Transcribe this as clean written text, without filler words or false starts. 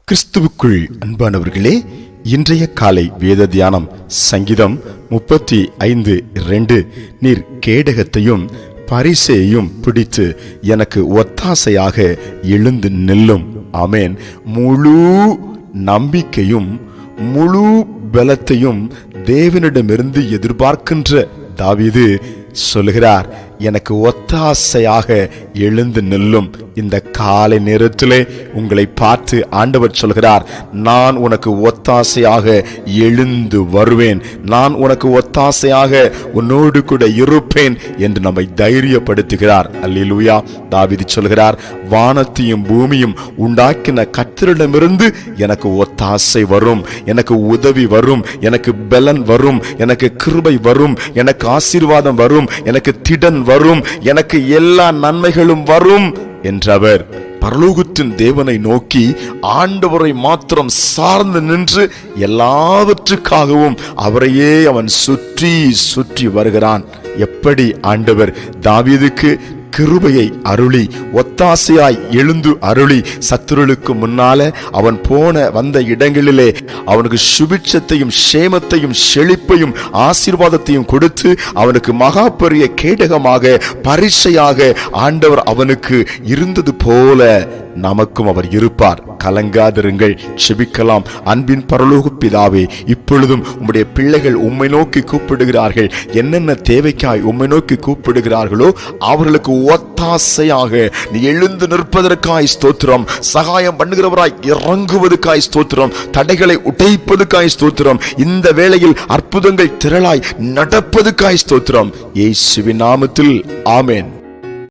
கிறிஸ்துவுக்குள் அன்பானவர்களே, இன்றைய காலை வேத தியானம் சங்கீதம் 35:2. நீர் கேடகத்தையும் பரிசையையும் பிடித்து எனக்கு ஒத்தாசையாக எழுந்து நில்லும். ஆமேன். முழு நம்பிக்கையும் முழு பலத்தையும் தேவனிடமிருந்து எதிர்பார்க்கின்ற தாவீது சொல்லுகிறார், எனக்கு ஒத்தாசையாக எழுந்து நில்லும். இந்த காலை நேரத்திலே உங்களை பார்த்து ஆண்டவர் சொல்கிறார், நான் உனக்கு ஒத்தாசையாக எழுந்து வருவேன், நான் உனக்கு ஒத்தாசையாக உன்னோடு கூட இருப்பேன் என்று நம்மை தைரியப்படுத்துகிறார். அல்லேலூயா. தாவீது சொல்கிறார், வானத்தையும் பூமியும் உண்டாக்கின கர்த்தரிடமிருந்து எனக்கு ஒத்தாசை வரும், எனக்கு உதவி வரும், எனக்கு பலன் வரும், எனக்கு கிருபை வரும், எனக்கு ஆசீர்வாதம் வரும், எனக்கு திடன் வரும், எனக்கு எல்லா நன்மைகளும் வரும் என்றவர் பரலோகத்தின் தேவனை நோக்கி ஆண்டவரை மாத்திரம் சார்ந்து நின்று எல்லாவற்றுக்காகவும் அவரையே அவன் சுற்றி சுற்றி வருகிறான். எப்படி ஆண்டவர் தாவீதுக்கு கிருபையை அருளி ஒத்தாசையாய் எழுந்து அருளி சத்துருளுக்கு முன்னால அவன் வந்த இடங்களிலே அவனுக்கு சுபிட்சத்தையும் சேமத்தையும் செழிப்பையும் ஆசீர்வாதத்தையும் கொடுத்து அவனுக்கு மகா பெரிய கேடகமாக பரிசையாக ஆண்டவர் அவனுக்கு இருந்தது போல நமக்கும் அவர் இருப்பார். கலங்காதிருங்கள், செபிக்கலாம். அன்பின் பரலோக பிதாவே, இப்பொழுதும் உம்முடைய பிள்ளைகள் உம்மை நோக்கி கூப்பிடுகிறார்கள். என்னென்ன தேவைக்காய் உம்மை நோக்கி கூப்பிடுகிறார்களோ அவர்களுக்கு ஒத்தாசையாக நீ எழுந்து நிற்பதற்காய் ஸ்தோத்திரம், சகாயம் பண்ணுகிறவராய் இறங்குவதற்காய் ஸ்தோத்திரம், தடைகளை உடைப்பதற்காய் ஸ்தோத்திரம், இந்த வேளையில் அற்புதங்கள் திரளாய் நடப்பதற்காய் ஸ்தோத்திரம். இயேசுவின் நாமத்தில் ஆமென்.